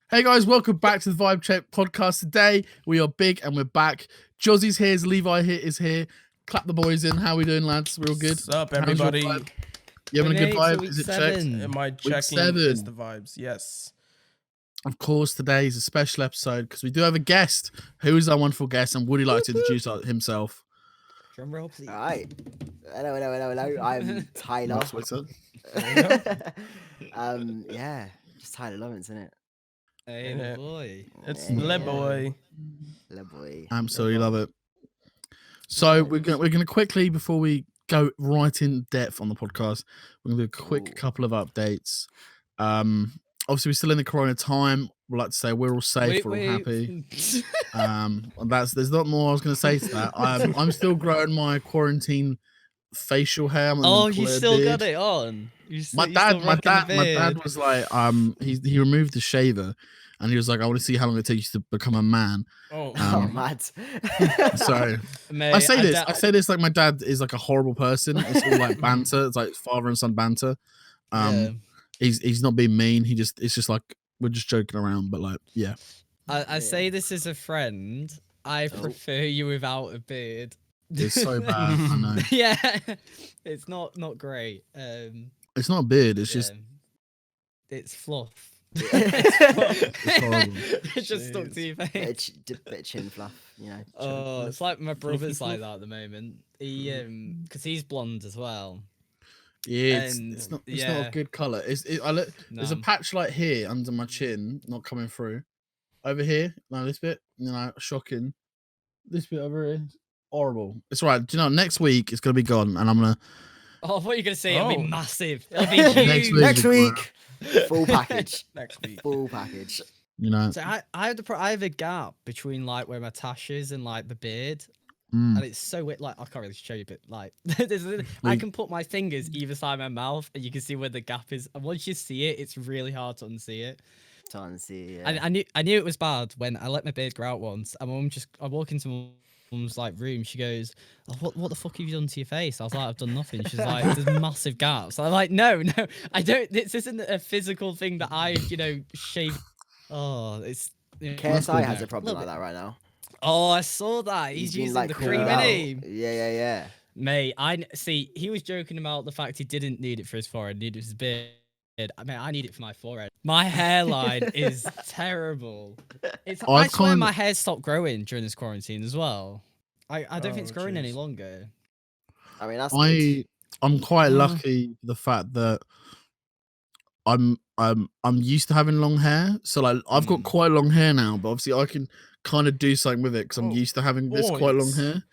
Hey guys, welcome back to the Vibe Check podcast. Today we are big and we're back. Jozzy's here, Levi here is here. Clap the boys in. How we doing, lads? We're all good. What's up, everybody? You having a good vibe? Is it checked? Am I checking? Is the vibes? Yes. Of course, today is a special episode because we do have a guest. Who is our wonderful guest, and would he like to introduce himself? Drum roll, please. All right. Hello. I'm Tyler. Yeah, just Tyler Lovence, isn't it? Hey, boy. It's Yeah. LEVO. Boy. Absolutely love it. So we're gonna quickly, before we go right in depth on the podcast, we're gonna do a quick couple of updates. Obviously we're still in the corona time. We'd like to say we're all safe, we're all happy. And there's not more I was gonna say to that. I'm still growing my quarantine facial hair. You still got it on. My dad was like, he removed the shaver, and he was like, I want to see how long it takes you to become a man. Mad. So Mate, I say this like my dad is like a horrible person. It's all like banter. It's like father and son banter. He's not being mean. It's just like we're just joking around. But like, yeah. I say this as a friend. I prefer you without a beard. It's so bad. I know. Yeah, it's not great. It's not a beard. It's just. It's fluff. It's horrible. It just stuck to your face. Bit of chin fluff, you know. Oh, it's like my brother's like that at the moment. He because he's blonde as well. Yeah, it's not a good color. There's a patch like here under my chin, not coming through. Over here, no, this bit, shocking. This bit over here, horrible. It's right. Do you know? Next week it's gonna be gone, and I'm gonna. Oh, what are you gonna say? It'll be massive. It'll be huge. Next week. Full package. Next week. Full package. You know. So I have a gap between like where my tash is and like the beard. And it's so weird. Like I can't really show you, but like I can put my fingers either side of my mouth, and you can see where the gap is. And once you see it, it's really hard to unsee it. Yeah. I knew it was bad when I let my beard grow out once. And I walk into my mum's like room. She goes, "Oh, what the fuck have you done to your face?" I was like, "I've done nothing." She's like, "There's massive gaps." I'm like, "No, I don't. This isn't a physical thing that I've shaved." Oh, it's KSI has a problem like that right now. Oh, I saw that. He's using like the cream, innit? Yeah. Mate, I see. He was joking about the fact he didn't need it for his forehead, needed his beard. I mean, I need it for my forehead. My hairline is terrible. I swear my hair stopped growing during this quarantine as well. I don't think it's growing any longer. I mean, that's I'm quite lucky the fact that I'm used to having long hair. So like I've got quite long hair now, but obviously I can kind of do something with it because I'm used to having this quite long hair.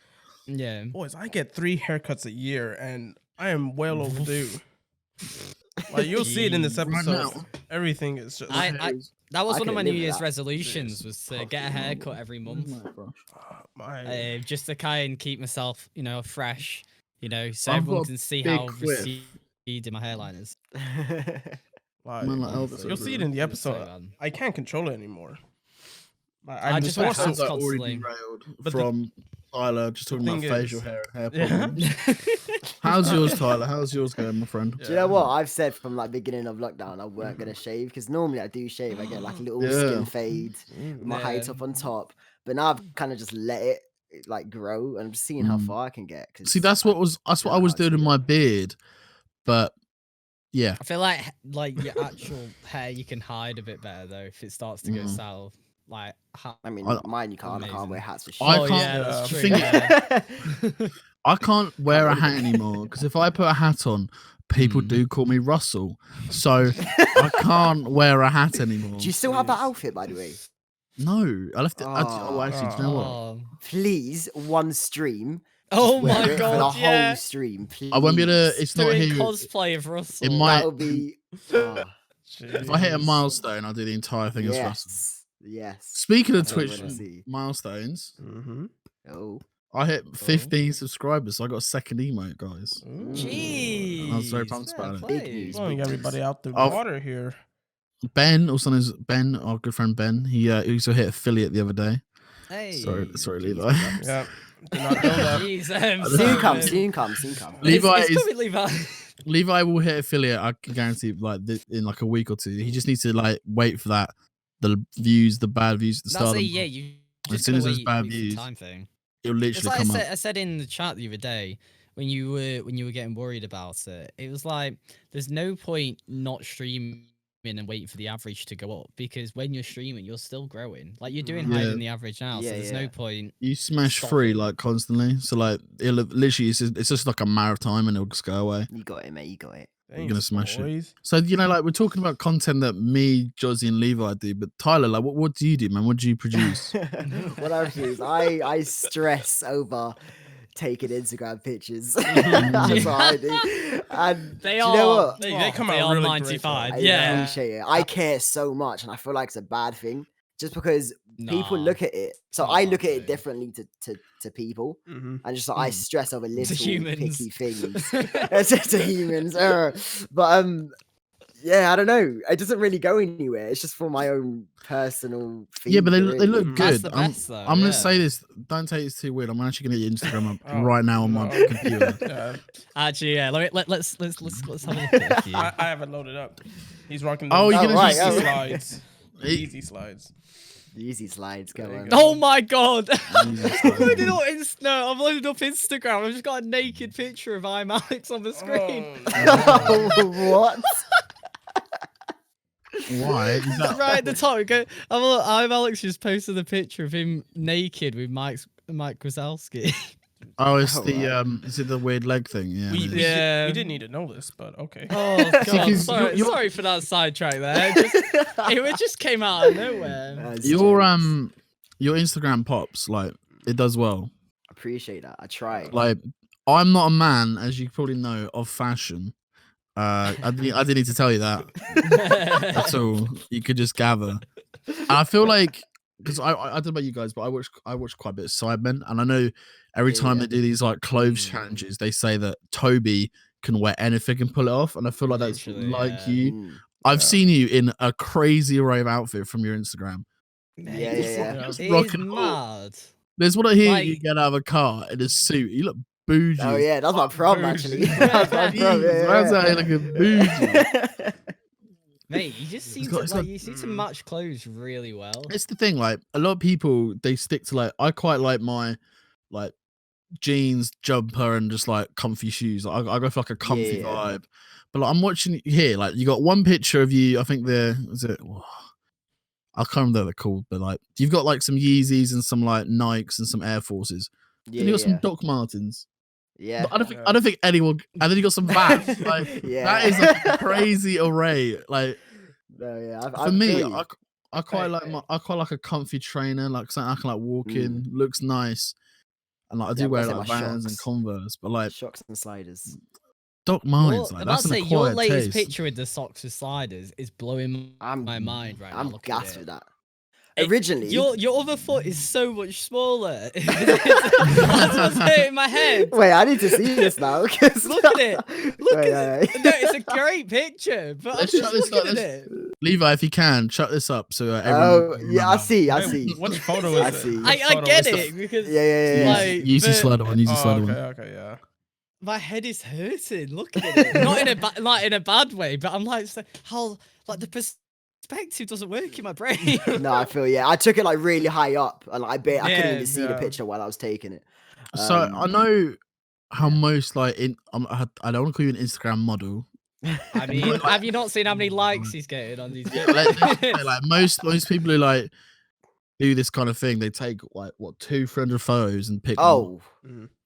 Yeah. Boys, I get 3 haircuts a year and I am well overdue. Like you'll see it in this episode. Everything is just that was one of my New Year's resolutions was to get a haircut every month. Just to kind of keep myself, fresh, so everyone can see how receding my hairline is. You'll see it in the episode. I can't control it anymore. I just wear hats constantly. From Tyler, just talking about facial hair and hair problems. How's yours, Tyler? How's yours going, my friend? Do you know what I've said from like beginning of lockdown? I weren't gonna shave because normally I do shave. I get like a little skin fade with my height up on top, but now I've kind of just let it like grow, and I'm just seeing how far I can get. See, that's what I was doing in my beard, but yeah, I feel like your actual hair you can hide a bit better though if it starts to go south. Like, I mean, mine you can't. I can't wear hats for shit. I can't. Yeah, that's true. I can't wear a hat anymore because if I put a hat on, people do call me Russell. So I can't wear a hat anymore. Do you still have that outfit, by the way? No, I left it. Actually, do you know what? Please, one stream. Oh my god! For the whole stream, please. I won't be able to. It's not here. Cosplay of Russell. It might. That would be. If I hit a milestone, I'll do the entire thing as Russell. Yes. Speaking of Twitch milestones, I hit 15 subscribers, so I got a second emote, guys. Jeez. I was very pumped about it. Big news. Blowing everybody out the water here. Ben, also known as Ben, our good friend Ben, he also hit affiliate the other day. Hey. Sorry, Levi. Yeah. Do not know that. Soon come. Levi will hit affiliate. I can guarantee, like in like a week or two. He just needs to like wait for that the views, the bad views at the That's start. it. Of the Yeah, month. you As just soon gotta as there's wait bad for the views, time thing. it'll It's literally like come up. I said in the chat the other day when you were getting worried about it. It was like there's no point not streaming and waiting for the average to go up, because when you're streaming, you're still growing. Like you're doing higher Yeah. than the average now, so Yeah, there's no point. You smash free stopping. like constantly, so like it'll literally it's just like a matter of time, and it'll just go away. You got it, mate. You got it. You're gonna smash it. boys. So like we're talking about content that me, Josie, and Levi do, but Tyler, like what do you do, man? What do you produce? What I produce, I stress over taking Instagram pictures. That's what I do. And They do are. you know what? They come they out are really 95. great, I yeah. appreciate it. I care so much, and I feel like it's a bad thing, just because people Nah, look at it. So not a I bad look at it thing. differently to people, Mm-hmm. and just like, I stress over To little humans. picky things. It's to humans, but yeah, I don't know. It doesn't really go anywhere. It's just for my own personal feed. Yeah, but they look Mm. good. That's the best, though, I'm gonna yeah. say this. Don't take this too weird. I'm actually gonna get Instagram up Oh, right now on my no. computer. Yeah, Actually, yeah. Let's have a look at a few. I haven't loaded up. He's rocking the Oh, you're gonna right, easy oh. slides. Easy slides. The easy slides, go There you on. go. Oh my god! Jesus I've loaded up I've loaded up Instagram. I've just got a naked picture of I'm Alex on the screen. Oh, What? Why? Is that- Right at the top. I'm Alex just posted a picture of him naked with Mike Wazowski. Oh, it's Oh, the right. is it the weird leg thing? Yeah. we, it we, is. Yeah. we didn't need to know this, but okay. Oh god, because sorry, you're- sorry for that sidetrack there. It just came out of nowhere. That's Your jokes. your Instagram pops, like it does well. Appreciate that. I try. Like I'm not a man, as you probably know, of fashion. I didn't need to tell you that. That's all. You could just gather. And I feel like because I don't know about you guys, but I watch quite a bit of Sidemen, and I know every Yeah, time yeah. they do these like clothes challenges, they say that Toby can wear anything and pull it off, and I feel like that's Literally, like yeah. you. Mm. I've Yeah. seen you in a crazy array of outfit from your Instagram. Mate, Yeah, it's yeah, yeah. Just It rock is and roll. mad. There's what I hear you Like- get out of a car in a suit. You look bougie. Oh yeah, that's my prom actually. Bougie. That's my prom. Jeez, man's out here looking bougie. Mate, you just seem got- you seem to match clothes really well. It's the thing, like a lot of people they stick to like I quite like my like jeans, jumper, and just like comfy shoes. Like, I go for like a comfy Yeah. vibe. But like, I'm watching here, like you got one picture of you. I think I can't remember what they're called, but like you've got like some Yeezys and some like Nikes and some Air Forces. Yeah, Then you got some yeah. Doc Martens. Yeah. But I don't think anyone. And then you got some Vans. Like Yeah. that is like a crazy array. Like No, yeah. for me, feel you. I quite like I quite like a comfy trainer, like something I can like walk in, looks nice, and like I do Yeah, I've wear gotta like say my Vans and shocks. Converse, but like Shocks and sliders. Doc Martens, Well, like I'm that's about an to say your acquired latest taste. picture with the socks with sliders is blowing I'm my mind right now. I'm looking at gassed it. with that. It- Originally, Your other foot is so much smaller. That's what's hurting my head. wait, I need to see this now. 'Cause- Look at it. Look Wait, at wait, it. No, it's a great picture, but I'm Let's just shut this looking up, at let's- it. Levi, if you can, shut this up so everyone. Oh can yeah, I remember. see. I Wait, see. Which photo is I it? see. Which I photo get is the- it because Yeah, yeah, yeah. like, Use the but slider one. Use the Oh, slider okay, one. okay, yeah. my head is hurting looking at it. Not in a like in a bad way, but I'm like, how like the perspective doesn't work in my brain. No, I feel yeah. I took it like really high up, and I couldn't Yeah, even see the yeah. picture while I was taking it. So I know how most like I don't want to call you an Instagram model. I mean, have you not seen how many likes he's getting on these Yeah, videos? like most people who like do this kind of thing, they take like what 200-300 photos and pick. Oh,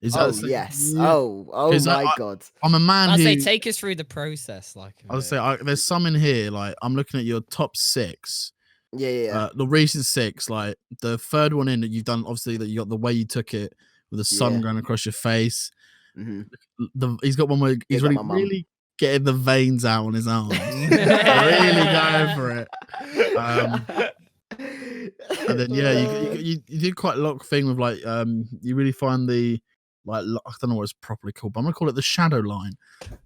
Is oh that yes. Yeah. Oh 'Cause my god. I'm a man I'd who. say take us through the process, like. I would say there's some in here. Like I'm looking at your top 6. Yeah, yeah. The recent 6, like the third one in that you've done, obviously that you got the way you took it with the sun Yeah. going across your face. hmm He's got one where he's Big up really my mum. really getting the veins out on his arms. Really going for it. And then you did quite a lot of thing with like you really find the like I don't know what it's properly called, but I'm gonna call it the shadow line.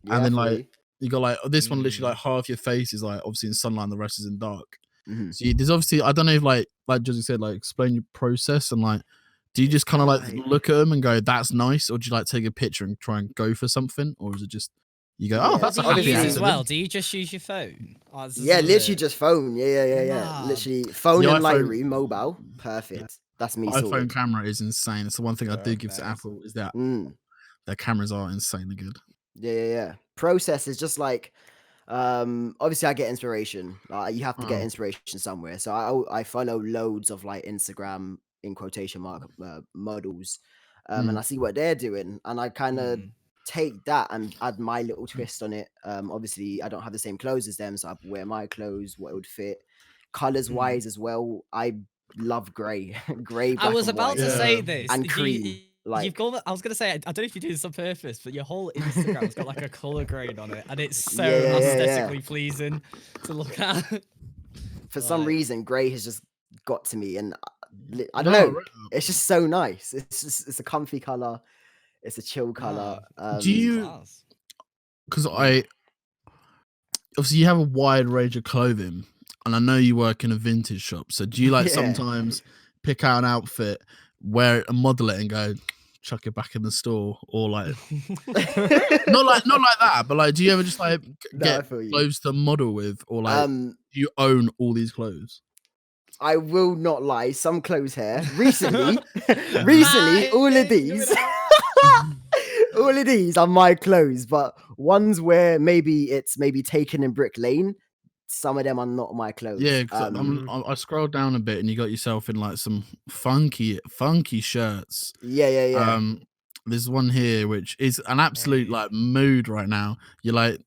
Yeah, and then I feel like you got like this one literally Mm. like half your face is like obviously in sunlight and the rest is in dark. you. Mhm. So there's obviously I don't know if like Josie said, like explain your process and like do you just kind of like Right. look at them and go that's nice, or do you like take a picture and try and go for something, or is it just you go, Yeah, oh, that's What a do you happy use as accident. well? Do you just use your phone? Oh, this is Yeah, a literally bit- just phone. Yeah. Mad. Literally phone The and iPhone- Lightroom mobile. Perfect. That's me iPhone sorted. camera is insane. It's the one thing I do give to Perfect. Apple is that Mm. their cameras are insanely good. Yeah. Process is just like obviously I get inspiration. You have to get Oh. inspiration somewhere. So I follow loads of like Instagram in quotation mark models. And I see what they're doing and I kind of take that and add my little twist on it. Obviously I don't have the same clothes as them, so I wear my clothes, what it would fit. Colors wise as well, I love grey. Grey, black I was and about white. to Yeah. say this. And cream, You've like- gone. I was gonna say. I don't know if you do this on purpose, but your whole Instagram's got like a color grade on it, and it's so Yeah. aesthetically pleasing to look at. For some Like- reason grey has just got to me and I don't No, know. It's just so nice. It's a comfy color. It's a chill color. Do you? Class. Because obviously you have a wide range of clothing, and I know you work in a vintage shop. So do you like Yeah. sometimes pick out an outfit, wear it, and model it, and go chuck it back in the store, or like not like that, but like, do you ever just like No, I get feel you. clothes to model with, or like do you own all these clothes? I will not lie. Some clothes here recently, all of these, all of these are my clothes. But ones where it's taken in Brick Lane, some of them are not my clothes. Yeah, because I scrolled down a bit, and you got yourself in like some funky shirts. Yeah. There's one here which is an absolute like mood right now. You're like,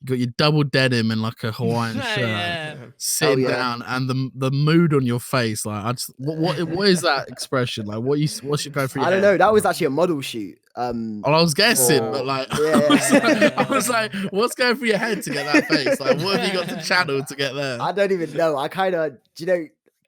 you got your double denim and like a Hawaiian shirt, Yeah. sitting yeah. down, and the mood on your face. Like, I just what is that expression? Like, what should go through your I don't head? know. That was actually a model shoot. Well, I was guessing, for- but like, yeah. I was like, what's going through your head to get that face? Like, what have you got to channel to get there? I don't even know. I kind of,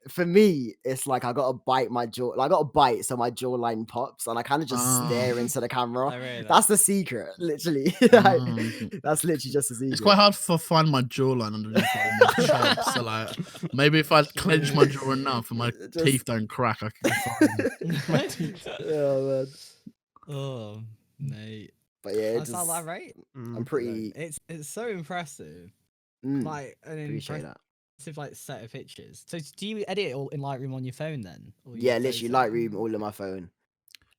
for me, it's like I got to bite my jaw. Like, I got to bite so my jawline pops, and I kind of just stare into the camera. I really That's the secret, literally. Okay. That's literally just the secret. It's quite hard to find my jawline underneath all my chubs. So like, maybe if I clench my jaw enough and my teeth don't crack, I can find it. Oh man. Oh, mate. But yeah, That's not that right. I'm pretty. It's so impressive. Mm, Like an appreciate that. impressive like set of pictures. So do you edit it all in Lightroom on your phone then? Or you Yeah, use literally Photoshop? Lightroom all on my phone.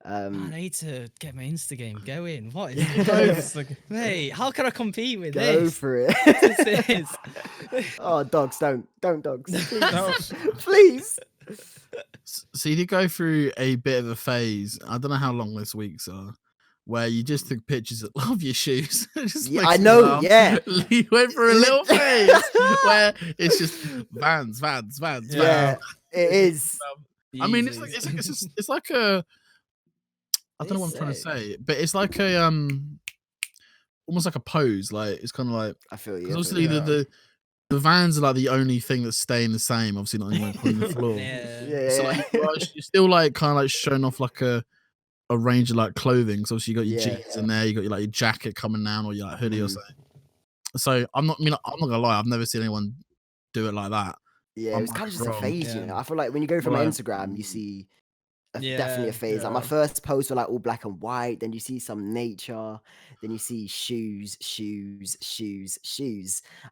Man, I need to get my Insta game going. What Yeah, is go this? Mate, how can I compete with Go this? for it. This is- Oh, dogs, don't dogs. Please. Don't. Please. So you did go through a bit of a phase. I don't know how long this weeks are, where you just took pictures that love your shoes. It just Yeah, makes I me know, laugh. yeah. You went for a little phase where it's just Vans. Yeah, it is. I mean, it's Jesus. like a. I don't know what I'm trying to say, but it's like a almost like a pose. Like, it's kind of like, I feel you. because I feel obviously you. the Vans are like the only thing that's staying the same. Obviously, not anywhere on the floor. Yeah. Yeah. So like, you're still like kind of like showing off like a range of like clothing. So obviously you got your Yeah. jeans in there, you got your like your jacket coming down, or your like hoodie or Mhm. something. So I'm not gonna lie, I've never seen anyone do it like that. Yeah, I it was might kind of be just a wrong. phase, Yeah. I feel like when you go from my Right. Instagram, you see definitely Yeah, a phase. Like my yeah. first posts were like all black and white. Then you see some nature. Then you see shoes,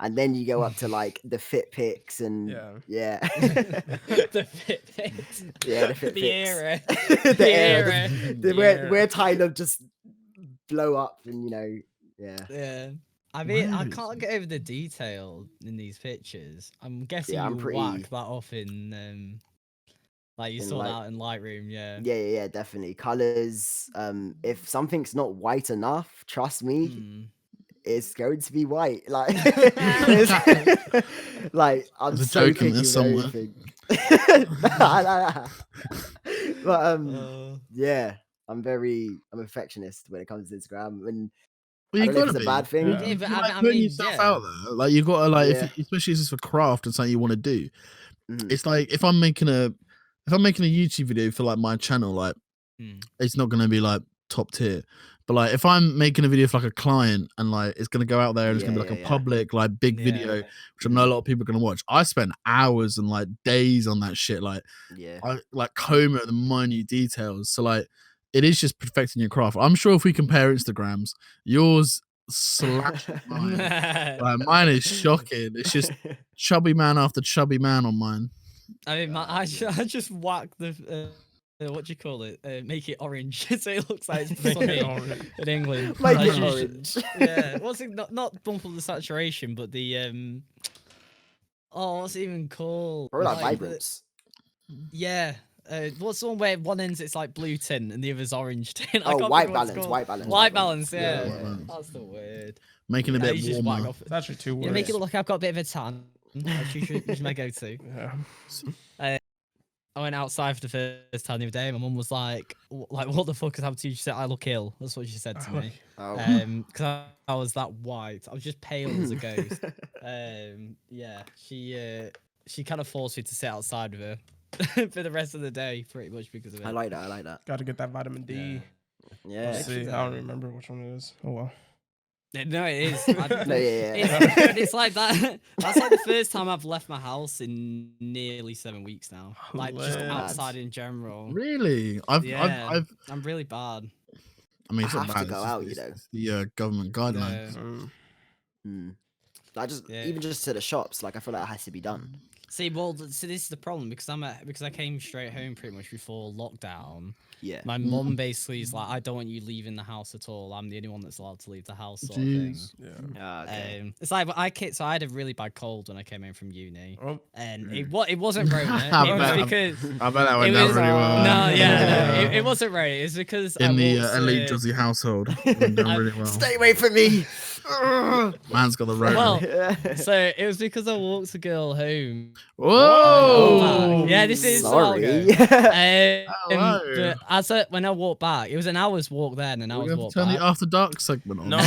and then you go up to like the fit pics and Yeah. The fit pics. Yeah, the fit The pics. era. the The era, era. where Tyler just blow up and yeah. Yeah. I mean, I Where can't is get over the detail in these pictures. I'm guessing I'm you pretty- whack that off in like you In saw that Light- out in Lightroom, yeah. Yeah, definitely. Colors. If something's not white enough, trust me, Hmm. it's going to be white. Like, it's- like I'm There's a so joke in picky there with somewhere. everything. But yeah, I'm a perfectionist when it comes to Instagram, and Well, I you don't know if gotta it's a be. bad thing. Yeah. Yeah, but You're, like, I putting mean, yourself yeah. out there. Like, you gotta like, Yeah. especially if it's for craft and something you want to do. Mhm. It's like if I'm making a YouTube video for like my channel, like Hmm. it's not gonna be like top tier. But like if I'm making a video for like a client and like it's gonna go out there and it's gonna be like a Yeah. public like big video, which I know a lot of people are gonna watch. I spend hours and like days on that shit. Like Yeah. I like comb at the minute details. So like it is just perfecting your craft. I'm sure if we compare Instagrams, yours slashing mine. Like, mine is shocking. It's just chubby man after chubby man on mine. I mean, I just whack the what do you call it? Make it orange so it looks like it's sunny in England. Make Like, it usually- orange. Yeah, what's it? Not bump up the saturation, but the oh, what's it even called? Probably like the- vibrance. Yeah. What's the one where one end's it's like blue tint and the other's orange tint? I Oh, can't white think what it's balance, called. white balance. White balance, Yeah, yeah. white balance. That's the word. Making a Yeah, bit you just whack warmer. off. It's actually 2 words. Yeah, make it look like I've got a bit of a tan. That's usually my go-to. Yeah. I went outside for the first time the other day. My mum was like, what the fuck has happened to you?" She said, "I look ill." That's what she said to me. Oh. Because I was that white. I was just pale as a ghost. Yeah, she kind of forced me to sit outside with her for the rest of the day, pretty much because of it. I like that. I like that. Got to get that vitamin D. Yeah. Let's see. I don't remember which one it is. Oh well. No, it is. No, yeah. It's like that. That's like the first time I've left my house in nearly 7 weeks now. Like just Lad. outside in general. Really? Yeah. I'm really bad. I mean, it's I not have bad. to go it's out, just, you know. it's the government guidelines. Like just Yeah. even just to the shops, like I feel like it has to be done. See, well, so this is the problem because because I came straight home pretty much before lockdown. Yeah. My mum basically is like, "I don't want you leaving the house at all. I'm the only one that's allowed to leave the house." Sort of thing. Jeez. Yeah. Okay. It's like so I had a really bad cold when I came home from uni, Oh. and it wasn't Rona. I It was bet- because I bet that it went down was really well. no, yeah, no, it wasn't Rona. It's because In I the walked, elite Jozzy household, it went down really well. Stay away from me. Man's got the road. Well, so it was because I walked a girl home. Whoa! Yeah, this is a while Sorry. ago. Hello. But when I walked back, it was an hour's walk there and an We're hour's going to walk turn back. the After Dark segment on. No.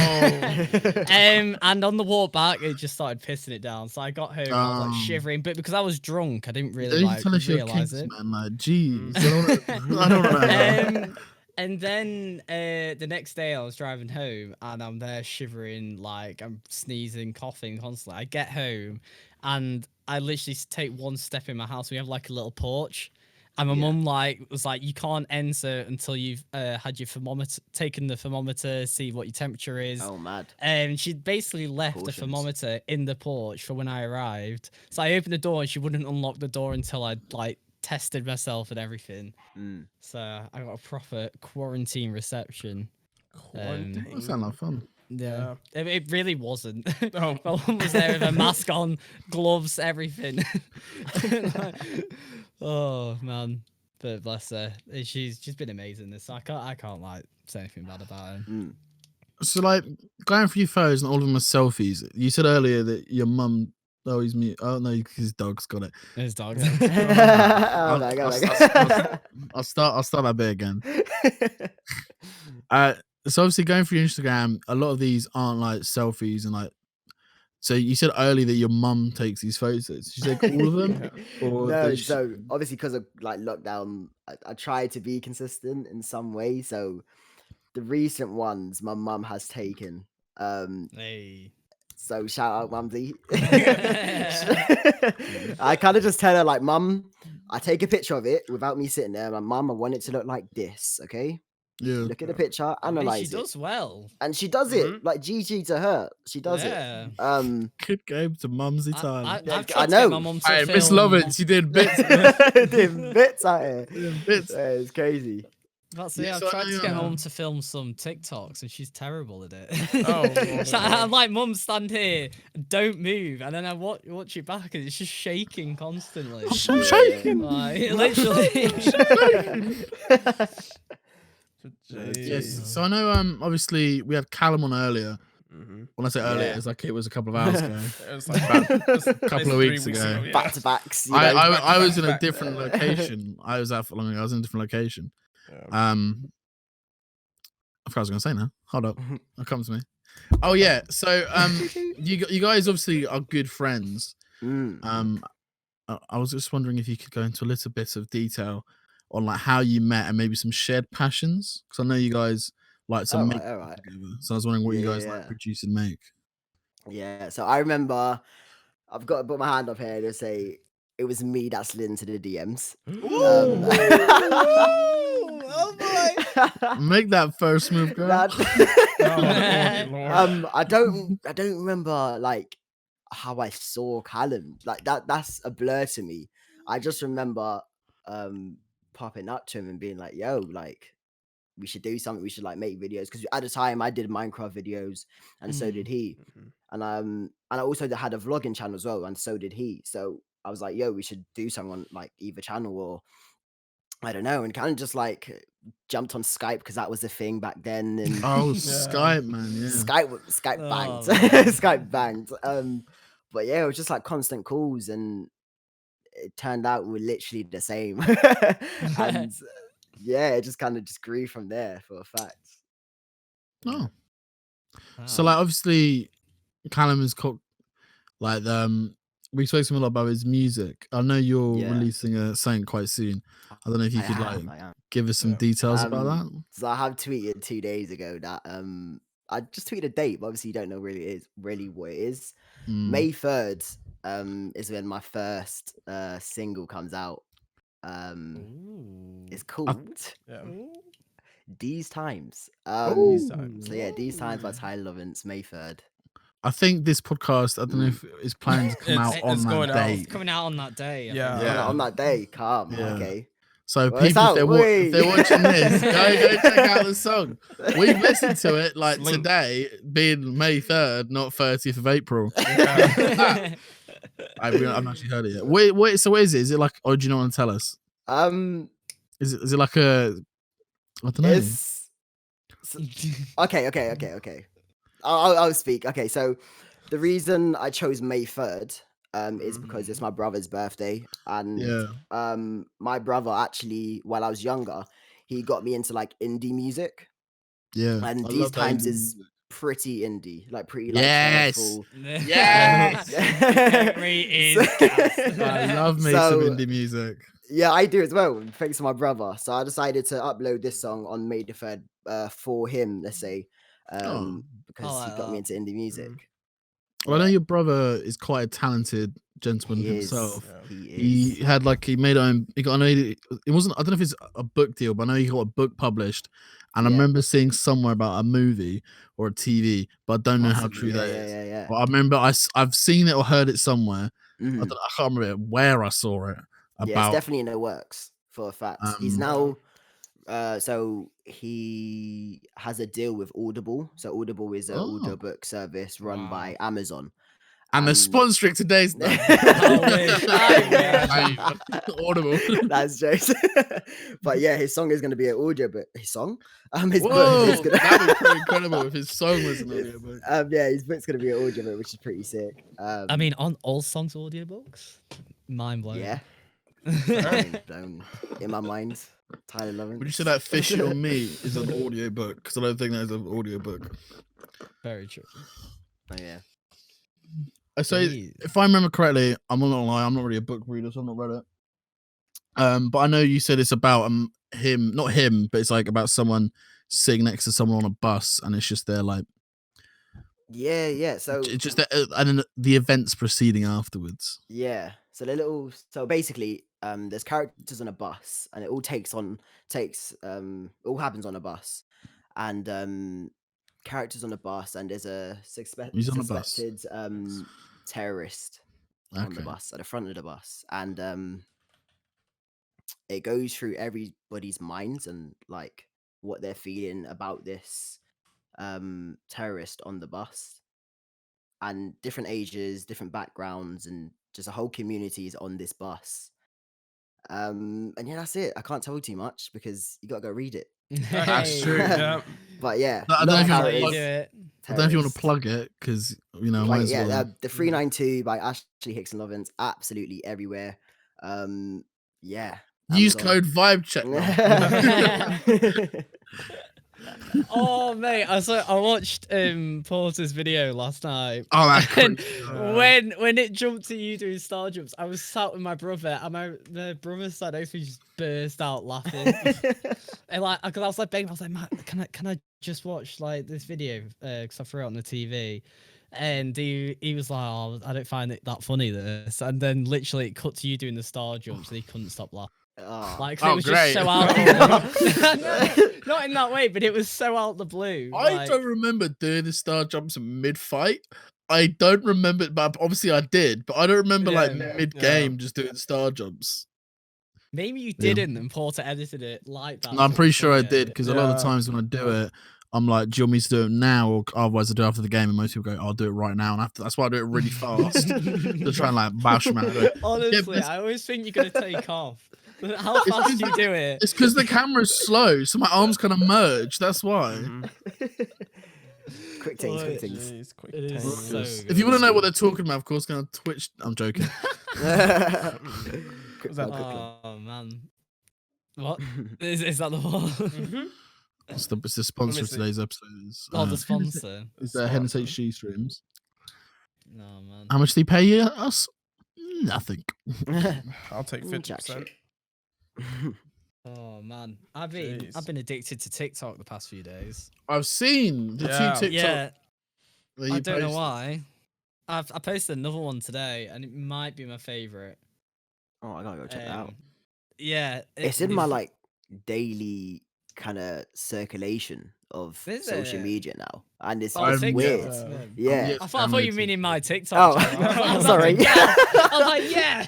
And on the walk back, it just started pissing it down. So I got home, I was like shivering, but because I was drunk, I didn't really Don't like tell us your realize kinks, it. man. Like, jeez. I don't know. And then the next day, I was driving home, and I'm there shivering, like I'm sneezing, coughing constantly. I get home, and I literally take one step in my house. We have like a little porch. And my mum was like, "You can't enter until you've had your thermometer, taken the thermometer, see what your temperature is." Oh, mad. And she basically left the Cautions. thermometer in the porch for when I arrived. So I opened the door and she wouldn't unlock the door until I'd like tested myself and everything. So I got a proper quarantine reception. Quarantine. That sounds like fun. Yeah, it really wasn't. Oh. My mum was there with a mask on, gloves, everything. Oh man, but bless her, she's been amazing. This I can't like say anything bad about her. So, like, going through your photos and all of them are selfies. You said earlier that your mum. Oh, he's mute. Oh no, his dog's got it. His dog. Oh my god. I'll start that bit again. So obviously going through your Instagram, a lot of these aren't like selfies and like. So you said earlier that your mum takes these photos. Did you take all of them? Or No, does she- so obviously because of like lockdown, I try to be consistent in some way. So the recent ones my mum has taken. Hey. So shout out, Mumsy. I kind of just tell her like, Mum, I take a picture of it without me sitting there. Like, Mum, I want it to look like this. Okay, Yeah. look at the picture, I mean, analyze she it, does well. and she does it. Like GG to her, she does Yeah. it. Good game to Mumsy time. I've Yeah, tried I to get know. my mum to Hey, Miss film- Lovence, you did bits. Doing bits out here. bits. Yeah, it's crazy. That's Yeah, I've so tried to get my I, mum to film some TikToks and she's terrible at it. Oh, So I'm like, Mum, stand here, don't move, and then I watch it back and it's just shaking constantly. I'm shaking. Like, literally. Yes. So I know. Obviously we had Callum on earlier. When I say earlier, Yeah. it's like it was a couple of hours ago. It was like about a couple of weeks ago. yeah. Back to backs. You know? I was in a back. different location. I was out for long ago. I was in a different location. Yeah. I forgot what I was going to say now. Hold up. It'll come to me. Oh yeah. So you guys obviously are good friends. I was just wondering if you could go into a little bit of detail on like how you met and maybe some shared passions, because I know you guys like to make all right. together. So I was wondering what you guys Yeah. like produce and make. Yeah, so I remember I've got to put my hand up here to say it was me that slid into the DMs. Oh boy! Make that first move, girl. Lord. I don't remember like how I saw Callum. Like that's a blur to me. I just remember popping up to him and being like, yo, like we should do something, we should like make videos. Because at the time I did Minecraft videos and so did he. And I also had a vlogging channel as well, and so did he. So I was like, yo, we should do something on like either channel or I don't know, and kind of just like jumped on Skype because that was the thing back then. And Oh, Skype, man. Yeah. Skype Oh, banged. man. Skype banged. But yeah, it was just like constant calls, and it turned out we were literally the same. And yeah, it just kind of just grew from there for a fact. Oh. So like obviously Callum is like we spoke to him a lot about his music. I know you're Yeah. releasing a something quite soon. I don't know if you could like I am. give us some Yeah. details about that. So I have tweeted 2 days ago that I just tweeted a date, but obviously you don't know really what it is. May 3rd is when my first single comes out. It's called Yeah. These Times. These Times. So yeah, These Times by Lovence, May 3rd. I think this podcast, I don't know if it's planned to come out It's on going that out. day. It's coming out on that day. I Yeah. think. Yeah. On that day, calm. Yeah. Okay. So Well, it's people, out. if they're watching this, go check out the song. We've listened to it like Link. today, being May 3rd, not 30th of April. Yeah. I've actually heard it yet. Wait, so what is it? Is it like, or do you not want to tell us? Is it like a, I don't know. It's okay. I'll speak. Okay, so the reason I chose May 3rd is because it's my brother's birthday, and Yeah. my brother actually, while I was younger, he got me into like indie music, Yeah. and I These love that Times indie is music. pretty indie, like pretty like Yes. careful. Yes. Very is. I love me some indie music. Yeah, I do as well. Thanks to my brother. So I decided to upload this song on May the 3rd for him, let's say, because he got me into indie music. Well, I know your brother is quite a talented gentleman He himself. is. He is. He had like he got it wasn't, I don't know if it's a book deal, but I know he got a book published, and I remember seeing somewhere about a movie or a TV, but I don't know how true that is. Yeah. But I remember I've seen it or heard it somewhere. Mhm. I can't remember where I saw it. Yeah, it's definitely in the works for a fact. He's now so he has a deal with Audible. So Audible is an audiobook service run by Amazon. And they're sponsoring today's Audible. That's jokes. But yeah, his song is going to be an audiobook. His song? His book Whoa, is gonna... that'd be pretty incredible if his song was an audiobook. Yeah, his book's going to be an audiobook, which is pretty sick. I mean, on all songs audiobooks? Mind blowing. Yeah. Mind blown in my mind. Tyler Lovence. Would you say that Fish on Me is an audiobook? Because I don't think that is an audiobook. Very true. Oh, yeah. So if I remember correctly, I'm not gonna lie, I'm not really a book reader, so I've not read it. But I know you said it's about him, not him, but it's like about someone sitting next to someone on a bus, and it's just their like. Yeah. So it's just that, and then the events proceeding afterwards. Yeah. So basically, there's characters on a bus, and it all all happens on a bus, and characters on a bus, and there's a suspected terrorist on the bus at the front of the bus, and it goes through everybody's minds and like what they're feeling about this terrorist on the bus, and different ages, different backgrounds, and just a whole community is on this bus. And yeah, that's it. I can't tell you too much because you gotta go read it. That's true. Yeah. But yeah, I don't know if you want to terrorist. plug it because you know. Like, might as yeah, well. the 392 by Ashley Hicks and Lovence, absolutely everywhere. Yeah. Use Amazon. code Vibe Check. Oh mate, I watched Porter's video last night. Oh, that's and crazy. when it jumped to you doing star jumps, I was sat with my brother, and my brother sat next to me, just burst out laughing. And like, because I was like, babe, I was like, Matt, can I just watch like this video? Because I threw it on the TV. And he was like, oh, I don't find it that funny, this. And then literally it cut to you doing the star jumps, and he couldn't stop laughing. Oh. Like, 'cause it Oh, was great. just so out. No, not in that way, but it was so out the blue. I like- don't remember doing the star jumps mid-fight. I don't remember, but obviously I did. But I don't remember like Yeah, mid-game just doing star jumps. Maybe you Yeah. didn't, and Porter edited it like that. No, I'm so pretty it's sure I funnier. did because a lot of the Yeah. times when I do it, I'm like, "Do you want me to do it now, or otherwise I do it after the game?" And most people go, "I'll do it right now," and that's why I do it really fast to try and like bash them out of it. Honestly, it's- I always think you're gonna take off. How fast do you do it? It's because the camera's slow, so my arms kind of merge. That's why. Mhm. Quick things, quick Oh, things. Jeez, quick It is things. so If you want to good. know what they're talking about, of course, go on Twitch. I'm joking. Quick Was that- plug, quick plug. Oh man, what is that the one? Mhm. It's the sponsor of see. today's episode. Is, Oh, the sponsor. Is Hennes HG streams. No man. How much do they pay you, us? Nothing. I'll take Jack 50%. Oh man, I've been addicted to TikTok the past few days. I've seen the Yeah. two TikTok. Yeah, that you I don't know posted. why. I posted another one today, and it might be my favorite. Oh, I gotta go check that out. Yeah, It's in my like daily kind of circulation of Is social it? media now, and it's, Oh, it's TikTok. weird. Yeah. Yeah. I thought you mean in my TikTok. Oh, channel. I was sorry. like, yeah. I was like, yeah.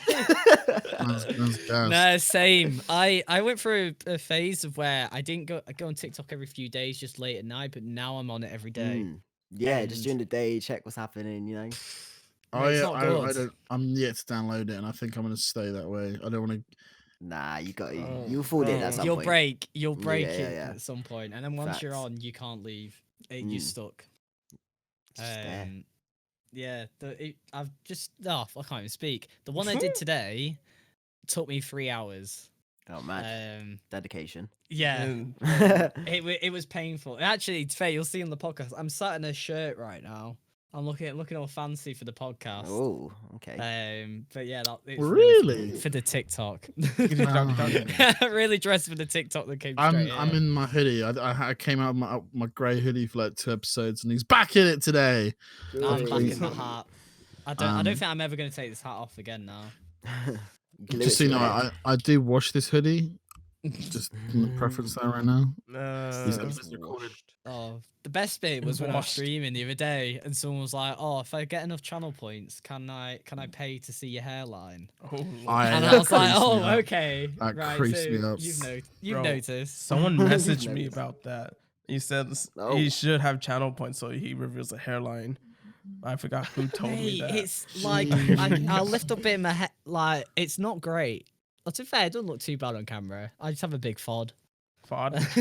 That's gas. No, same. I went through a phase of where I didn't go on TikTok every few days, just late at night, but now I'm on it every day. Yeah, just And- during the day, check what's happening. You know. No, it's not good. I'm yet to download it, and I think I'm gonna stay that way. I don't want to. Nah, you got Oh, you'll fall in oh. at some You'll point. break Yeah, it yeah. at some point, and then once you're Facts. on, you can't leave. You're Mm. stuck. It's just there. Yeah, I've just I can't even speak. The one I did today took me 3 hours. Oh man, dedication. Yeah, And- it was painful. Actually, it's fair. You'll see on the podcast. I'm sat in a shirt right now. I'm looking all fancy for the podcast. Oh, okay. But yeah, it's Really? for the TikTok. Wow. Really dressed for the TikTok that came I'm straight here. in my hoodie. I came out of my grey hoodie for like 2 episodes, and he's back in it today. I'm back in Please. the hat. I don't think I'm ever going to take this hat off again now. Glue Just so it you to know, your head. I do wash this hoodie. Just in the preference there right now. These Uh, episodes recorded. Oh, the best bit was when I was Washed. streaming the other day, and someone was like, "Oh, if I get enough channel points, can I pay to see your hairline?" oh, Lord. And that I was like, creeps me "Oh, up. okay, That right." creeps So me up. you've Bro, noticed. Someone messaged me Noticed. about that. He said Oh. he should have channel points, so he reveals a hairline. I forgot who told me Mate, that. it's like I'll lift up in my head. Like it's not great. But to be fair, it doesn't look too bad on camera. I just have a big fod. Fod. Do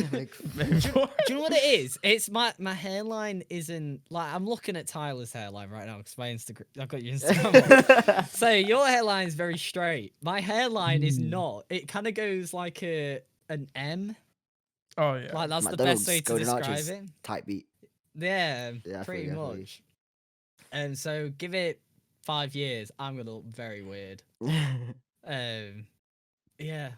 you know what it is? It's my hairline isn't like I'm looking at Tyler's hairline right now because my Instagram. I've got your Instagram. on. So your hairline is very straight. My hairline is not. It kind of goes like an M. Oh yeah. Like that's the McDonald's best way to Golden describe Arches it. type beat. Yeah, Yeah, I feel pretty you, I feel you. much. And so give it 5 years, I'm gonna look very weird. Yeah,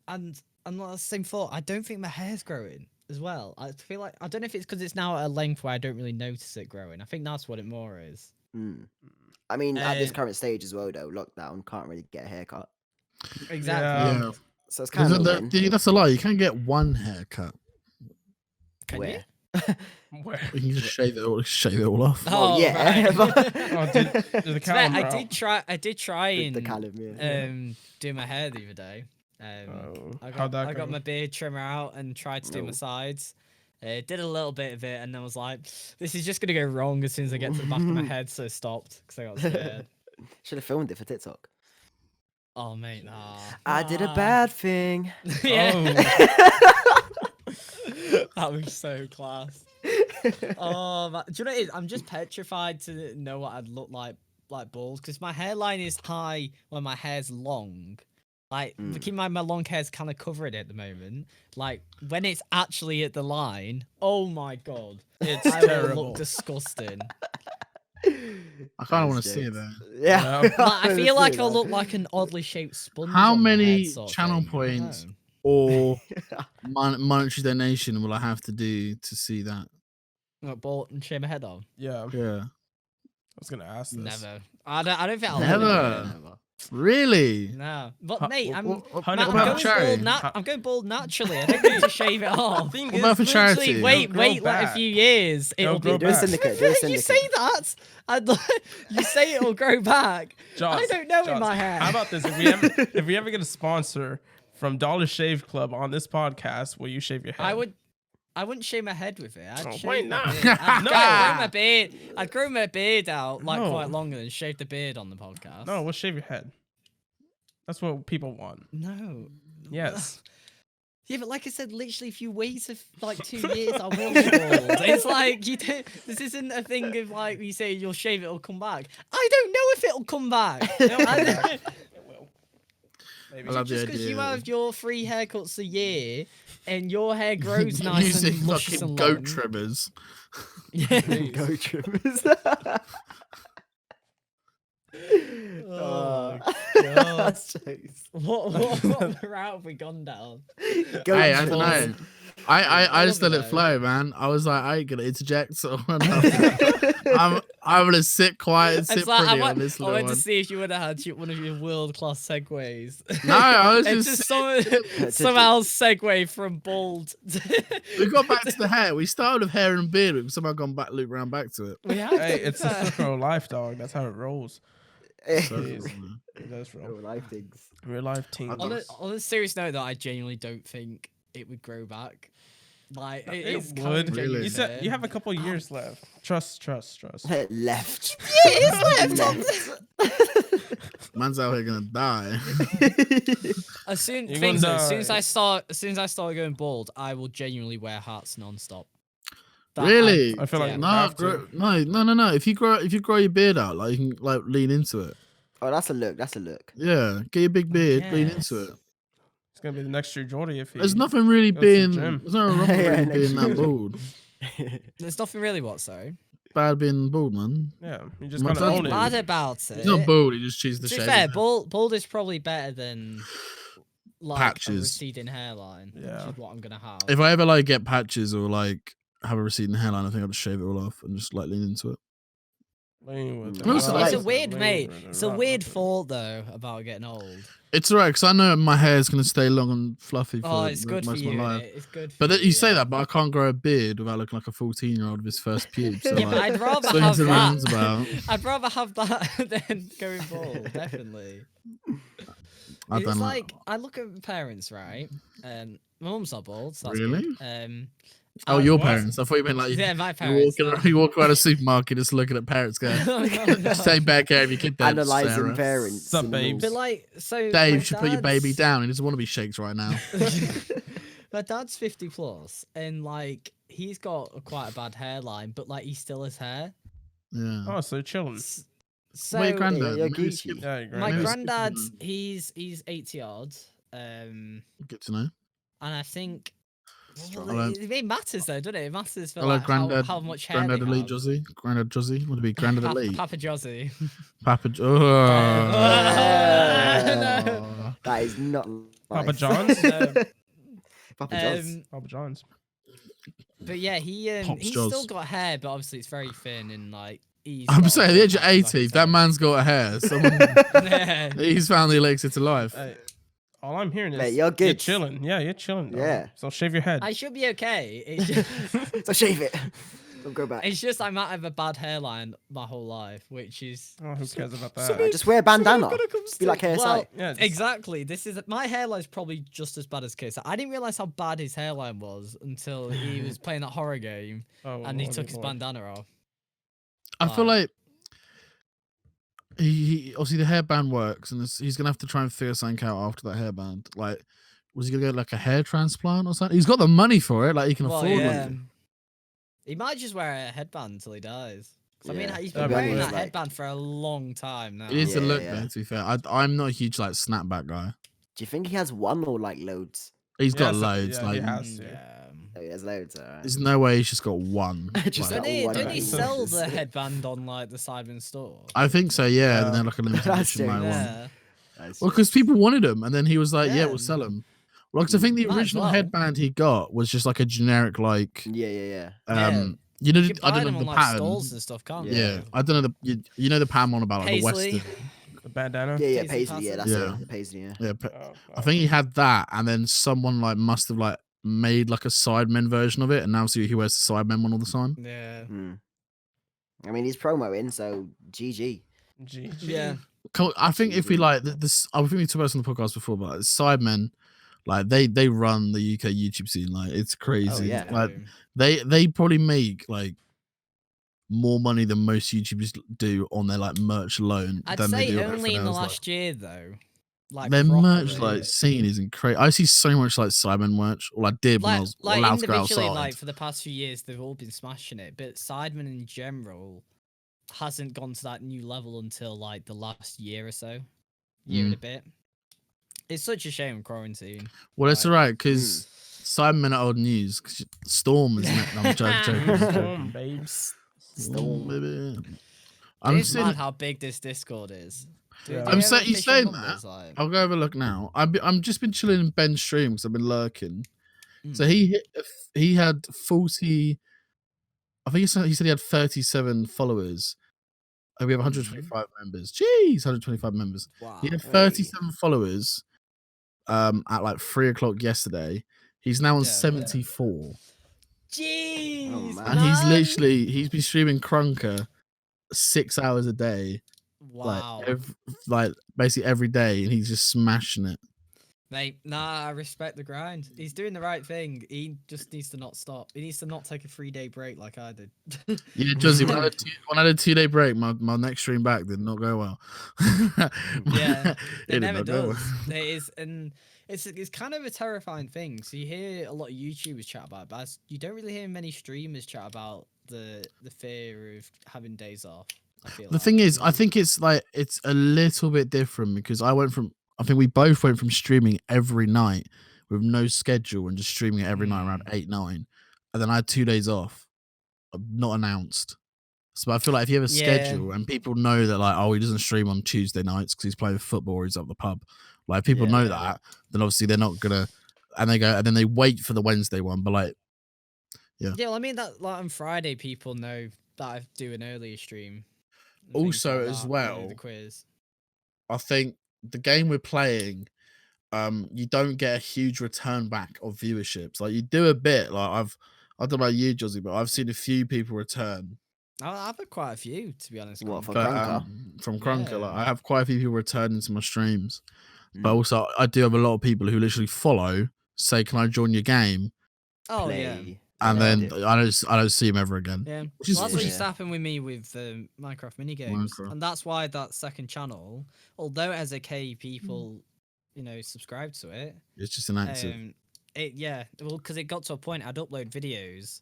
and not the same thought. I don't think my hair's growing as well. I feel like I don't know if it's because it's now at a length where I don't really notice it growing. I think that's what it more is. I mean, at this Uh, current stage as well, though, lockdown, can't really get a haircut. Exactly. Yeah. So it's kind of That's a lie. You can't get one haircut. Can where. Where? You can just shave it all off. Well, Oh, yeah. right. Oh, did the To be fair, camera? I did try With the and callum, yeah. do my hair the other day. Oh, I how'd that I got go? my beard trimmer out and tried to do my No. sides. Did a little bit of it, and then was like, "This is just gonna go wrong as soon as I get to the back of my head." So stopped because I got scared. Should have filmed it for TikTok. Oh mate, nah. I did a nah. bad thing. Yeah, Oh. that was so class. Oh, do you know what it is? I'm just petrified to know what I'd look like bald because my hairline is high when my hair's long. Like, keep in mind, my long hair's kind of covering it at the moment. Like, when it's actually at the line, oh my god, It's I will terrible. look disgusting. I kind of want to see jokes. that. Yeah. Yeah. Like, I feel like I'll Honestly, look like an oddly shaped sponge. How on my head many sort of channel thing. I don't points know. or monetary donation will I have to do to see that? Like, bald and shave my head on? Yeah, I Yeah. was gonna ask this. Never. I don't think I'll Never. ever do it. Really? No, but Huh, mate, I'm, what I'm about going charity? I'm going bald naturally. I don't need to shave it off. thing What about for Literally, charity? wait Grow like a back. few years. It'll grow be. Do a back. syndicate. Do a You syndicate. say that? You say it'll grow back. Jaws, I don't know in Jaws, my hair. How about this? If we ever get a sponsor from Dollar Shave Club on this podcast, will you shave your head? I wouldn't shave my head with it. I'd Oh, shave why my not? beard. I'd No. grow my beard. I'd grow my beard out like No. quite longer than shave the beard on the podcast. No, we'll shave your head. That's what people want. No. Yes. Yeah, but like I said, literally, if you wait like 2 years, I will be bald. It's like you don't. This isn't a thing of like you say you'll shave it, it'll come back. I don't know if it'll come back. No, I it don't- will. Maybe. I love the just because you idea. have your 3 haircuts a year and your hair grows nice Using and luscious fucking and goat long. trimmers. Yeah. Go trimmers. Oh, God. That's jokes. What route have we gone down? Goat Hey, I don't trimmers. know. I just love let it it though. flow, man. I was like, I ain't gonna interject or nothing. I'm gonna sit quiet and sit It's like, pretty I on this went little to one. see if you would have had one of your world-class segues. No, I was It's just just somehow segue from bald. we got back to the hair. We started with hair and beard. We've somehow gone back, loop around back to it. We have Hey, to it's a circle of life, dog. That's how it rolls. So, Jeez. It does roll. Real life things. Real life team. on a serious note, though, I genuinely don't think it would grow back. Like it's It kind would. of Really? You genuine said there. you have a couple years left. Trust. Left. man's out here gonna die. As soon, You're things gonna though, as die. soon as I start going bald, I will genuinely wear hats non-stop. Really? I feel like Yeah. you No, have to. no. If you grow your beard out, like you can like lean into it. Oh, that's a look. That's a look. Yeah, get your big beard, lean Yes. into it. It's gonna be the next year, Jordy. If he There's nothing really goes to the being. gym. There's nothing wrong with Yeah, really next being that year. bald. There's nothing really what, sorry. Bad being bald, man. Yeah, you just My gotta dad's own Bad it. about it. He's not bald. He just chooses to To shave. be fair, his head. bald is probably better than like a Patches. receding hairline. Yeah. Which is what I'm gonna have. If I ever like get patches or like have a receding hairline, I think I'll just shave it all off and just like lean into it. Lean with No, the it's rock, It's a like- weird, lean mate. with the It's a rock. weird thought though about getting old. It's alright because I know my hair is gonna stay long and fluffy for Oh, it's good for most you. of my life. Innit? It's good. For But then you say yeah. that, but I can't grow a beard without looking like a 14-year-old with his first pubes. So Yeah, but like, I'd rather swings have and that. roundabouts. I'd rather have that than going bald. Definitely. I It's don't know. like I look at my parents, right? My mum's not bald. So that's Really? Good. Oh, and- your What? parents. I thought you meant like Yeah, my you parents. you walk around a supermarket just looking at parents going, no. take better care of your kid, Dad, Analyzing Sarah. parents. Sup, and babes? But like, so Dave my should put your baby dad's- down. He doesn't want to be shaked right now. My dad's 50 plus, and like he's got quite a bad hairline, but like he still has hair. Yeah. Oh, so you're chilling. So Wait, granddad. you're maybe Gucci. skip- Yeah, you're my Maybe great. skip granddad, them. he's 80 odd, Good to know. and I think. Strong. Well, it matters though, doesn't it? It matters for Hello, like, granddad. how much hair Granddad they Elite have. Josie. Granddad Josie. Would it be Granddad Elite? Papa Josie. Papa. No. That is not Papa nice. John's? Papa John's. Papa John's. But yeah, he's Pops still Joz. got hair, but obviously it's very thin and like. I'm saying, at the age of 80, if that man's got a hair, someone, Yeah. he's found the elixir to life. Hey, all I'm hearing is Mate, you're good. chilling. Yeah, you're chilling. Dog. Yeah. So shave your head. I should be okay. It's just, So shave it. Don't go back. it's just I might have a bad hairline my whole life, which is Oh, who cares about that? something- Just wear a bandana. something gotta come Be like still. KSI. Well, Yeah, just- exactly. This is my hairline's probably just as bad as KSI. I didn't realize how bad his hairline was until he was playing that horror game Oh, and he Lordy took his Lord. bandana off. I feel Wow. like he obviously the hairband works, and he's gonna have to try and figure something out after that hairband. Like, was he gonna get like a hair transplant or something? He's got the money for it. Like, he can Well, afford yeah. one. He might just wear a headband until he dies. 'Cause, I mean, Yeah. he's That'd been be wearing weird. that Like- headband for a long time now. It is a Yeah, look, yeah. though, to be fair. I'm not a huge like snapback guy. Do you think he has one or like loads? He's Yeah, got so- loads. yeah, he like, has. Yeah. Oh, he has loads. Alright. there's no way he's just got one. Just like- that one Don't he band. sell the headband on like the Sidemen store? I think so. Yeah, and Yeah. then like a limited That's edition like, true. one. Yeah. That's Well, true. because people wanted them, and then he was like, "Yeah, Yeah. we'll sell them." Well, because I think the Might as original well. headband he got was just like a generic, like, Yeah. you know, You can I buy don't them know on the like pattern. stalls and stuff, can't Yeah, you? I don't know you know the pattern on about like the Paisley. Western. The bandana. Yeah, Paisley Paisley. Yeah, that's Yeah. it. The Paisley. Yeah. Yeah, Oh, I think he had that, and then someone like must have like made like a Sidemen version of it, and now see he wears the Sidemen one all the time. Yeah. I mean, he's promoing, so GG. GG. Yeah. I think if we GG. like this, I think we talked about this on the podcast before, but like, Sidemen, like they run the UK YouTube scene, like it's crazy. yeah. Like they probably make like more money than most YouTubers do on their like merch alone I'd than they say do only everything in the else. last year though. Like Their merch properly. like scene is incredible. I see so much like Sidemen merch, or I did when I was like allowed to go individually, outside. like for the past few years, they've all been smashing it. But Sidemen in general hasn't gone to that new level until like the last year or so, year and a bit. It's such a shame quarantine. Well, it's Like- alright because Sidemen are old news. 'Cause Storm, isn't it? No, I'm joking. Storm, babes. Storm. Baby. It's mad how big this Discord is. Yeah. Do I'm we have saying you official saying numbers, that. like- I'll go have a look now. I'm just been chilling in Ben's stream because I've been lurking. So Hmm. he had 40. I think he said he had 37 followers. We have 125 members. Jeez, 125 members. Wow. He had 37 followers. At like 3 o'clock yesterday. He's now on Yeah. 74. Jeez, man. And he's been streaming Crunker 6 hours a day, wow. like basically every day, and he's just smashing it. Mate, nah, I respect the grind. He's doing the right thing. He just needs to not stop. He needs to not take a 3-day break like I did. Yeah, Josie, when I had a 2-day break, my next stream back did not go well. Yeah, it it did never not go does. well. It is, and it's kind of a terrifying thing. So you hear a lot of YouTubers chat about it, but you don't really hear many streamers chat about the fear of having days off. I feel The thing is, I think it's like it's a little bit different because I think we both went from streaming every night with no schedule and just streaming it every night around 8-9, and then I had 2 days off, not announced. So I feel like if you have a schedule and people know that, like, oh, he doesn't stream on Tuesday nights because he's playing football or he's at the pub, like, if people know that, then obviously they're not gonna, and then they wait for the Wednesday one. But like, yeah, well, I mean that like on Friday, people know that I do an earlier stream. and things Also, like as that, well, the quiz. I think the game we're playing, you don't get a huge return back of viewerships. Like you do a bit. Like I don't know about you, Josie, but I've seen a few people return. I've had quite a few, to be honest. What, for But, Crunker? from Crunker, Yeah. like, I have quite a few people returning to my streams. But also, I do have a lot of people who literally follow, say, "Can I join your game?" Oh yeah. Play. And Yeah. then I don't see him ever again. Yeah, Which is well, that's what fine. used to happen with me with Minecraft minigames, Minecraft. and that's why that second channel, although it has people, subscribe to it, It's just inactive. well, because it got to a point I'd upload videos,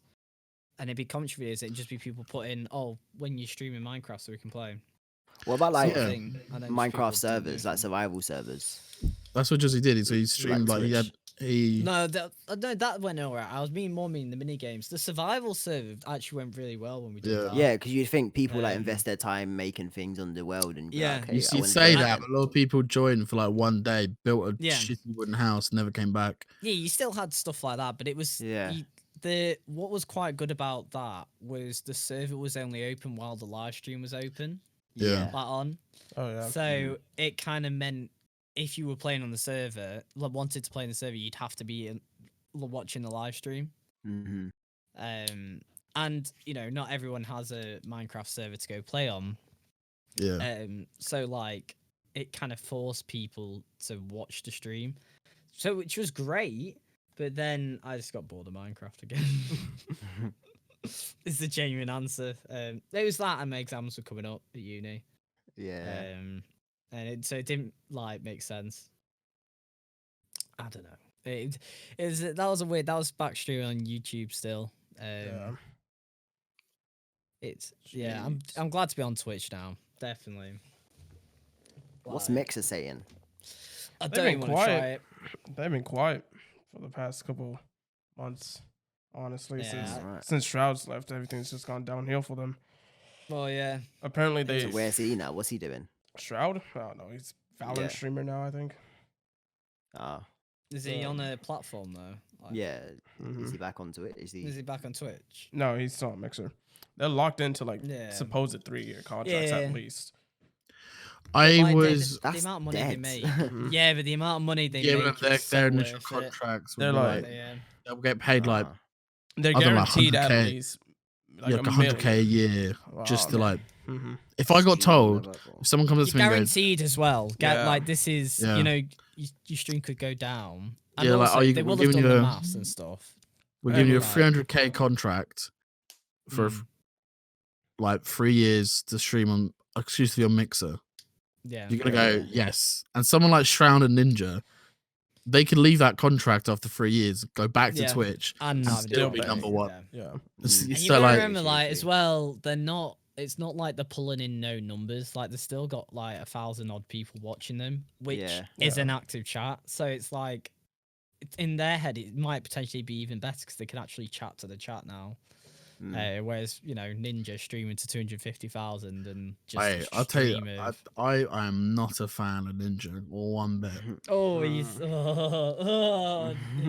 and it'd be commentary videos, it'd just be people putting, "Oh, when you're streaming Minecraft, so we can play." What about like sort of thing, and then just people Minecraft didn't servers, do like anything. survival servers? That's what Josie did. So he streamed like he No, that went alright. I was meaning the mini games. The survival server actually went really well when we did Yeah. that. Yeah, because you'd think people like Um, invest their time making things underworld, and Yeah. okay, You I see, wanna say join that, them. but a lot of people joined for like one day, built a Yeah. shitty wooden house, never came back. Yeah, you still had stuff like that, but it was what was quite good about that was the server was only open while the live stream was open, Yeah. like on. Oh yeah. So it kind of meant if you were playing on the server, wanted to play in the server, you'd have to be watching the live stream. Mm-hmm. And not everyone has a Minecraft server to go play on. Yeah. So like it kind of forced people to watch the stream, so which was great. But then I just got bored of Minecraft again. It's the genuine answer. It was that, and my exams were coming up at uni. Yeah. And so it didn't like make sense. I don't know. That was back streaming on YouTube still. I'm glad to be on Twitch now. Definitely. What's Like, Mixer saying? I They've don't been even want to try quiet. it. They've been quiet for the past couple months. Honestly, Yeah. since Shroud's left, everything's just gone downhill for them. Well, yeah. Apparently, they So where's he now? What's he doing? Shroud. I don't know. He's Valorant Yeah. streamer now, I think. Ah, Is he on a platform though? Like, yeah. Mhm. Is he back onto it? Is Is he? he back on Twitch? No, he's still on Mixer. They're locked into like Yeah. supposed 3-year contracts Yeah. at least. I Like, was. the That's amount of money they dead. make. Mhm. Yeah, but the amount of money they Yeah, make but their, is so their initial worth it. contracts They're would be like- like Yeah. they'll get paid like Ah. They're I don't know, like guaranteed at 100K. least like yeah, a like 100K a million. year just to Wow. like. Mhm. If I got Stream on told, level. if someone comes up You're to me and goes, guaranteed as well. Yeah. Like this is, Yeah. you know, your stream could go down, and Yeah, like, also oh, they we're will have giving done you the a- maths and stuff. we're I giving you a mean, 300K contract for Mm. like 3 years to stream on exclusively on Mixer. Yeah. You're gonna Yeah. go yes, and someone like Shroud and Ninja, they could leave that contract after 3 years, go back to Yeah. Twitch, And and not still even be do number anything, one. yeah. Yeah. It's- Mm. And you so gotta like, remember, like, as Hugely. well, they're not. It's not like they're pulling in no numbers. Like, they've still got like 1,000 odd people watching them, which Yeah. is Yeah. an active chat. So it's like, in their head, it might potentially be even better because they can actually chat to the chat now. Mm. Whereas, you know, Ninja streaming to 250,000 and just I'll tell you, stream of. I am not a fan of Ninja or one bit. Oh, he's.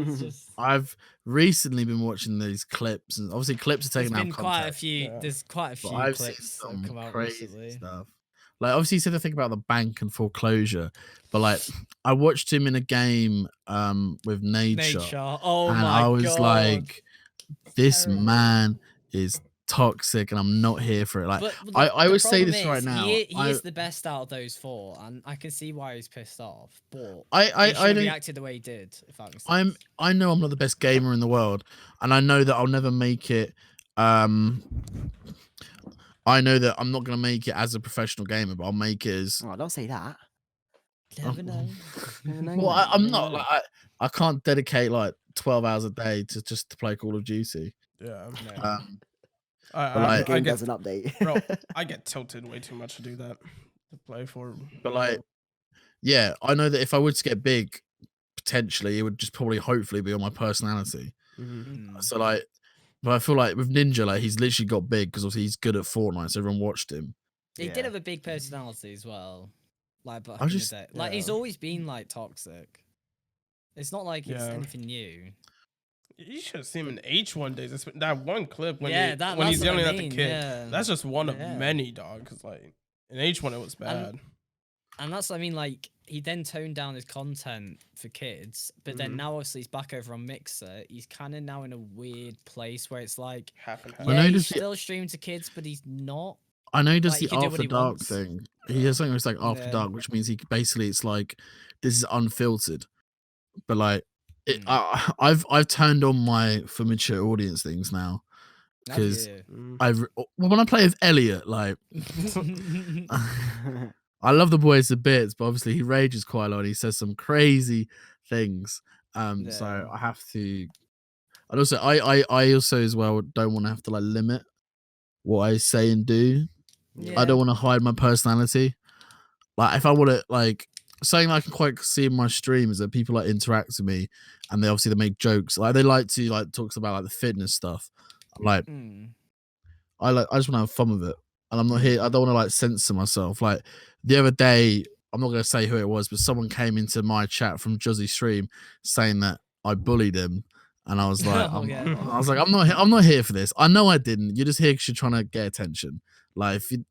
It's just. I've recently been watching these clips, and obviously clips are There's taken out been of quite a context. few. Yeah. There's quite a But few I've seen clips that have some come out crazy recently. stuff. Like obviously, he said the thing about the bank and foreclosure, but like I watched him in a game with Nature, Oh and my I was god. like, this Terrible. man is toxic, and I'm not here for it. Like But I the would say problem this right is, now. He is the best out of those four, and I can see why he's pissed off. But I he I should have don't. reacted the way he did. If that makes sense. I know I'm not the best gamer in the world, and I know that I'll never make it. I know that I'm not gonna make it as a professional gamer, but I'll make it as. Oh, don't say that. Never know. Never know, Well, man. I'm Never not know. like I can't dedicate like 12 hours a day to just to play Call of Duty. Yeah. No. Um, I, But, I, like- The I game get does an update. bro, I get tilted way too much to do that. To play for. but like, yeah, I know that if I were to get big, potentially it would just probably hopefully be on my personality. Mhm. So like, but I feel like with Ninja, like he's literally got big because obviously he's good at Fortnite, so everyone watched him. He did Yeah. have a big personality as well. Like back I in just- the day. Like he's yeah. always been like toxic. It's not like it's Yeah. anything new. You should have seen him in H1 days. That one clip when Yeah, he, that- when that's he's what I yelling at the mean, kid. yeah. That's just one of Yeah. many, dog. Because like in H1 it was bad. And that's what I mean, like he then toned down his content for kids, but then Mhm. now obviously he's back over on Mixer. He's kind of now in a weird place where it's like, Half and half. I yeah, know he he's does the- still streaming to kids, but he's not. I know he does Like, the he can do what after he dark wants. thing. He has something that's like after Yeah. dark, which means he basically it's like this is unfiltered. But like, I've turned on my for mature audience things now because Mm. well, when I play with Elliot, like I love the boys a bit, but obviously he rages quite a lot. He says some crazy things. So Yeah. I have to. And also, I also as well don't want to have to like limit what I say and do. I don't want to hide my personality. Like if I want to like something I can quite see in my stream is that people like interact with me, and they obviously they make jokes. Like they like to like talks about like the fitness stuff. I'm like I just want to have fun with it, and I'm not here. I don't want to like censor myself. Like the other day, I'm not going to say who it was, but someone came into my chat from Juzzy's stream saying that I bullied him, and I was like, Oh, yeah. I was like, I'm not here for this. I know I didn't. You're just here because you're trying to get attention. Like if you,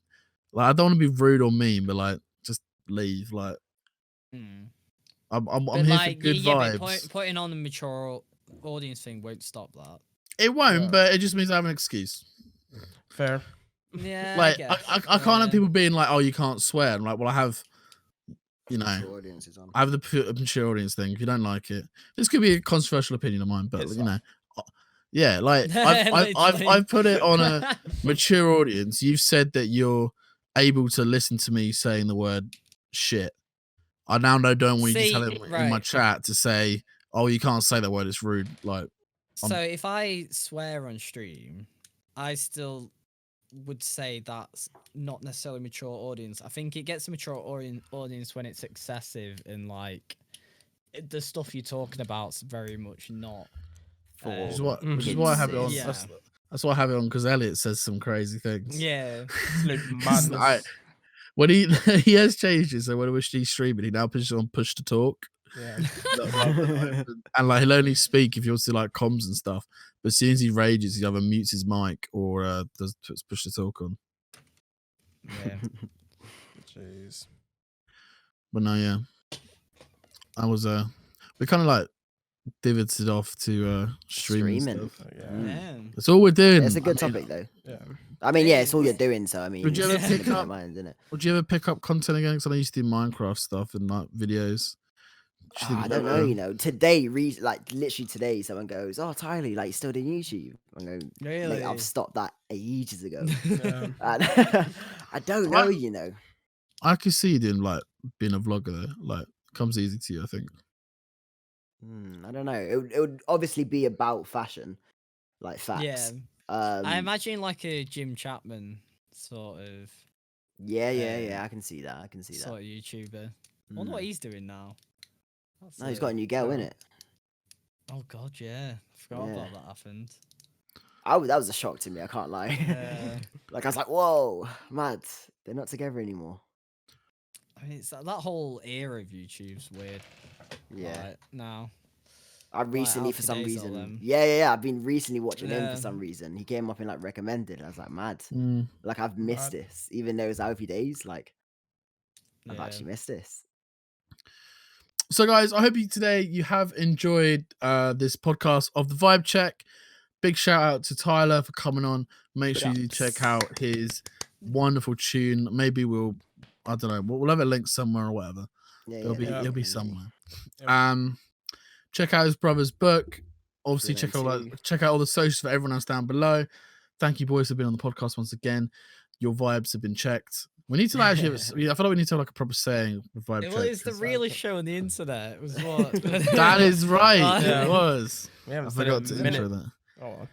like I don't want to be rude or mean, but like just leave. Like I'm But here like, for good but vibes. putting on the mature audience thing won't stop that. It won't, Yeah. but it just means I have an excuse. Fair. Yeah, Like guess. I can't have people being like, "Oh, you can't swear." I'm like, well, I have, you know, Mature audience is on. I have the mature audience thing. If you don't like it, this could be a controversial opinion of mine, but It's you know, yeah, like I've put it on a mature audience. You've said that you're able to listen to me saying the word shit. I now don't want you to See, tell him in my right. chat to say, "Oh, you can't say that word. It's rude." Like, So if I swear on stream, I still would say that's not necessarily mature audience. I think it gets a mature audience when it's excessive and like the stuff you're talking about's very much not. which is why I have it on. Yeah. That's why I have it on because Elliot says some crazy things. Yeah. Absolute madness. When he he has changed it, so when he's streaming, he now pushes on push to talk, Yeah. and like he'll only speak if he wants to like comms and stuff. But as soon as he rages, he either mutes his mic or does push to talk on. Yeah. Jeez. But no, yeah, I was we kind of like divoted off to streaming Streaming. stuff. Yeah. Man. That's all we're doing. It's a good I mean, topic though. Yeah. I mean, yeah, it's all you're doing. So I mean, Would you ever it's pick in your up- mind, isn't it? Would you ever pick up content again? Because I used to do Minecraft stuff and like videos. Do you think I you'd don't ever- know. You know, today, like literally today, someone goes, "Oh, Tyler, like you still doing YouTube?" I go, "Mate, Really? I've stopped that ages ago." Yeah. And I don't know. You know. I could see you doing like being a vlogger though. Like comes easy to you, I think. I don't know. It would obviously be about fashion, like facts. Yeah. I imagine like a Jim Chapman sort of Yeah. I can see that. I can see that. sort of YouTuber. I wonder what he's doing now. That's No, he's got a new girl in it. Oh god, yeah. I forgot Yeah. about that happened. That was a shock to me. I can't lie. Yeah. Like I was like, "Whoa, mad! They're not together anymore." I mean, it's that whole era of YouTube's weird. Yeah. Like, now. I recently, for Alfie some Days or reason, them. yeah. I've been recently watching him Yeah. for some reason. He came up in like recommended. I was like, mad. Mm. Like I've missed Mad. this, even though it's Alfie Days. Like I've Yeah. actually missed this. So, guys, I hope today you have enjoyed this podcast of the Vibe Check. Big shout out to Tyler for coming on. Make sure you check out his wonderful tune. Maybe I don't know, we'll have a link somewhere or whatever. Yeah, It'll be easy. somewhere. Yep. Check out his brother's book. Obviously, Brilliant check out all the socials for everyone else down below. Thank you, boys, for being on the podcast once again. Your vibes have been checked. We need to actually. I feel like we need to have like a proper saying with vibe Well, check. it's the realest show on the internet. It was what? That is right. Yeah. It was. We I haven't said it forgot in to a minute. intro that. Oh, well.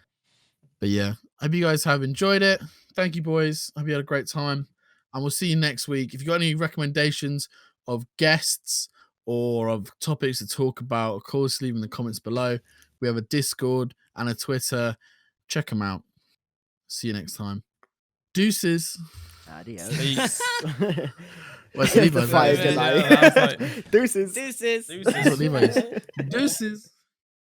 But yeah, hope you guys have enjoyed it. Thank you, boys. Hope you had a great time. And we'll see you next week. If you've got any recommendations of guests or of topics to talk about, of course, leave in the comments below. We have a Discord and a Twitter. Check them out. See you next time. Deuces. Adios. Peace. What's The Levi? fire Yeah, delay. yeah, I was like- Deuces. Deuces. Deuces. That's what Levi is. Deuces.